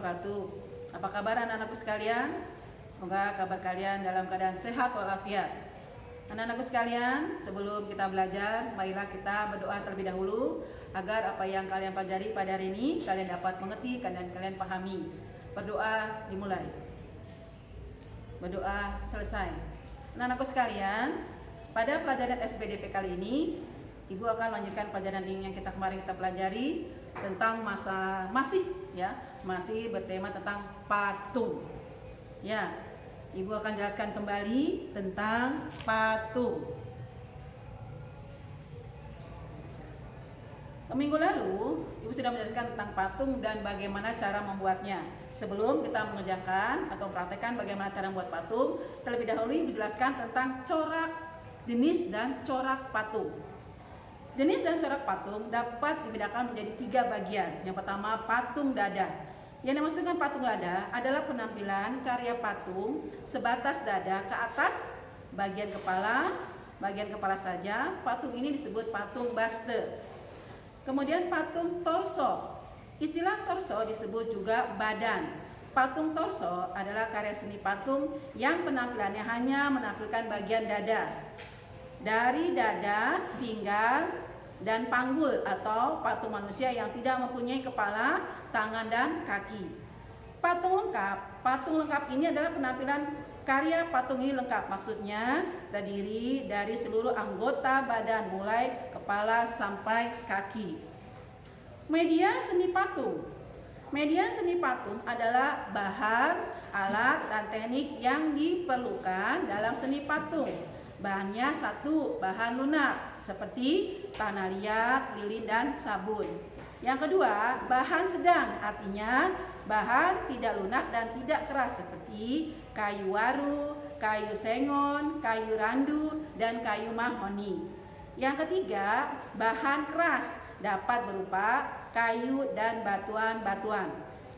wabarakatuh. Apa kabar anak-anakku sekalian? Semoga kabar kalian dalam keadaan sehat walafiat. Anak-anakku sekalian, sebelum kita belajar, marilah kita berdoa terlebih dahulu agar apa yang kalian pelajari pada hari ini kalian dapat mengerti dan kalian pahami. Berdoa dimulai. Berdoa selesai. Anak-anakku sekalian, pada pelajaran SPDP kali ini Ibu akan melanjutkan pelajaran yang kemarin kita pelajari tentang masih bertema tentang patung. Ya, Ibu akan jelaskan kembali tentang patung. Minggu lalu, Ibu sudah menjelaskan tentang patung dan bagaimana cara membuatnya. Sebelum kita mengerjakan atau praktekkan bagaimana cara membuat patung, terlebih dahulu Ibu jelaskan tentang corak, jenis dan corak patung. Jenis dan corak patung dapat dibedakan menjadi 3 bagian. Yang pertama, patung dada. Yang dimaksudkan patung dada adalah penampilan karya patung sebatas dada ke atas, bagian kepala saja. Patung ini disebut patung baste. Kemudian patung torso. Istilah torso disebut juga badan. Patung torso adalah karya seni patung yang penampilannya hanya menampilkan bagian dada. Dari dada, pinggang, dan panggul atau patung manusia yang tidak mempunyai kepala, tangan, dan kaki. Patung lengkap ini adalah penampilan karya patung ini lengkap. Maksudnya terdiri dari seluruh anggota badan mulai kepala sampai kaki. Media seni patung. Media seni patung adalah bahan, alat, dan teknik yang diperlukan dalam seni patung. Bahannya satu, bahan lunak seperti tanah liat, lilin, dan sabun. Yang kedua, bahan sedang, artinya bahan tidak lunak dan tidak keras seperti kayu waru, kayu sengon, kayu randu, dan kayu mahoni. Yang ketiga, bahan keras dapat berupa kayu dan batuan-batuan.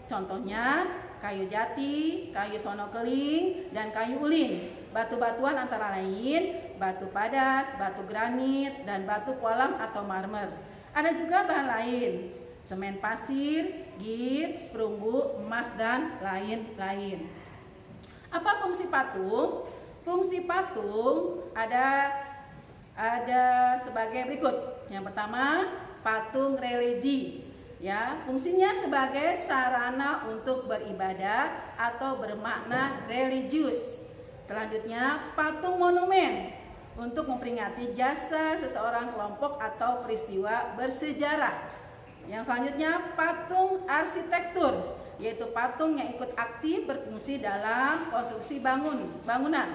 Contohnya kayu jati, kayu sono keling, dan kayu ulin. Batu-batuan antara lain batu padas, batu granit, dan batu kolam atau marmer. Ada juga bahan lain, semen pasir, gips, perunggu, emas, dan lain-lain. Apa fungsi patung? Fungsi patung ada sebagai berikut. Yang pertama, patung religi. Ya, fungsinya sebagai sarana untuk beribadah atau bermakna religius. Selanjutnya, patung monumen untuk memperingati jasa seseorang, kelompok, atau peristiwa bersejarah. Yang selanjutnya, patung arsitektur, yaitu patung yang ikut aktif berfungsi dalam konstruksi bangunan.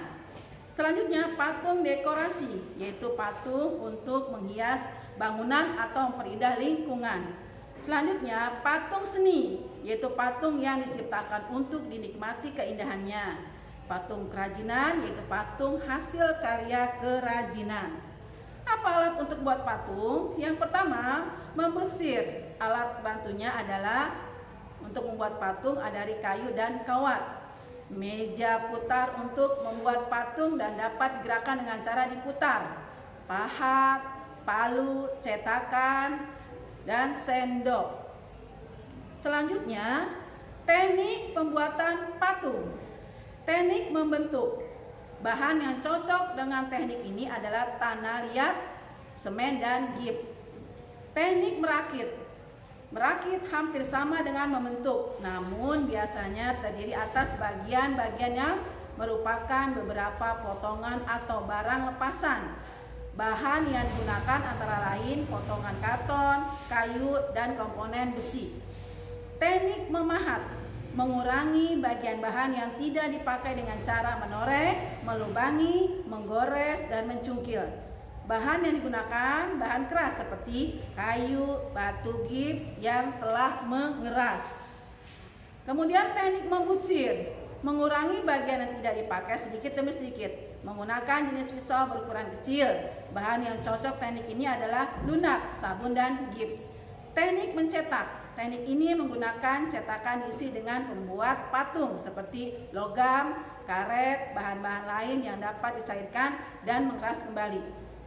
Selanjutnya, patung dekorasi, yaitu patung untuk menghias bangunan atau memperindah lingkungan. Selanjutnya, patung seni, yaitu patung yang diciptakan untuk dinikmati keindahannya. Patung kerajinan, yaitu patung hasil karya kerajinan. Apa alat untuk buat patung? Yang pertama, membesir. Alat bantunya adalah untuk membuat patung ada dari kayu dan kawat. Meja putar untuk membuat patung dan dapat digerakkan dengan cara diputar. Pahat, palu, cetakan, dan sendok. Selanjutnya, teknik pembuatan patung. Teknik membentuk. Bahan yang cocok dengan teknik ini adalah tanah liat, semen, dan gips. Teknik merakit. Merakit hampir sama dengan membentuk, namun biasanya terdiri atas bagian-bagian yang merupakan beberapa potongan atau barang lepasan. Bahan yang digunakan antara lain potongan karton, kayu, dan komponen besi. Teknik memahat. Mengurangi bagian bahan yang tidak dipakai dengan cara menoreh, melubangi, menggores, dan mencungkil. Bahan yang digunakan bahan keras seperti kayu, batu, gips yang telah mengeras. Kemudian teknik membutsir, mengurangi bagian yang tidak dipakai sedikit demi sedikit menggunakan jenis pisau berukuran kecil. Bahan yang cocok teknik ini adalah lunak, sabun, dan gips. Teknik mencetak. Teknik ini menggunakan cetakan diisi dengan pembuat patung seperti logam, karet, bahan-bahan lain yang dapat dicairkan dan mengeras kembali.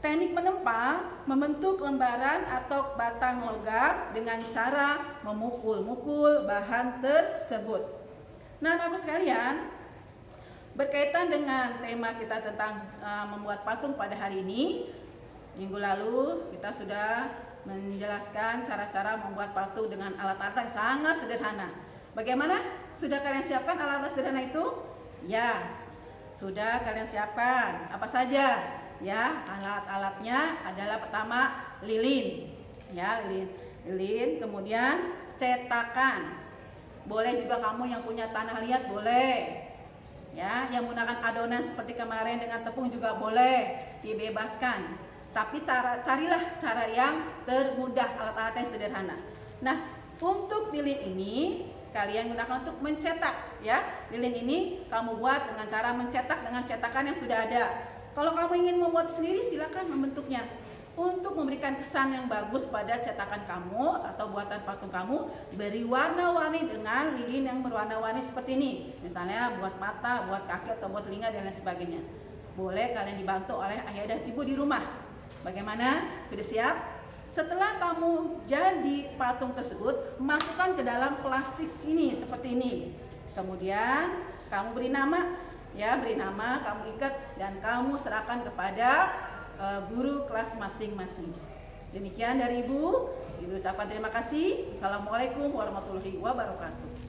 Teknik menempa membentuk lembaran atau batang logam dengan cara memukul-mukul bahan tersebut. Nah, anak-anakku sekalian, berkaitan dengan tema kita tentang membuat patung pada hari ini, minggu lalu kita sudah menjelaskan cara-cara membuat patung dengan alat-alat yang sangat sederhana. Bagaimana? Sudah kalian siapkan alat-alat sederhana itu? Ya, sudah kalian siapkan. Apa saja? Ya, alat-alatnya adalah pertama lilin, ya lilin, kemudian cetakan. Boleh juga kamu yang punya tanah liat boleh, ya, yang menggunakan adonan seperti kemarin dengan tepung juga boleh, dibebaskan. Tapi carilah cara yang termudah, alat-alat yang sederhana. Nah, untuk lilin ini kalian gunakan untuk mencetak, ya. Lilin ini kamu buat dengan cara mencetak dengan cetakan yang sudah ada. Kalau kamu ingin membuat sendiri, silakan membentuknya. Untuk memberikan kesan yang bagus pada cetakan kamu atau buatan patung kamu, beri warna-warni dengan lilin yang berwarna-warni seperti ini. Misalnya buat mata, buat kaki, atau buat telinga dan lain sebagainya. Boleh kalian dibantu oleh ayah dan ibu di rumah. Bagaimana? Sudah siap? Setelah kamu jadi patung tersebut, masukkan ke dalam plastik sini seperti ini. Kemudian kamu beri nama, ya, beri nama, kamu ikat dan kamu serahkan kepada guru kelas masing-masing. Demikian dari Ibu ucapkan terima kasih. Assalamualaikum warahmatullahi wabarakatuh.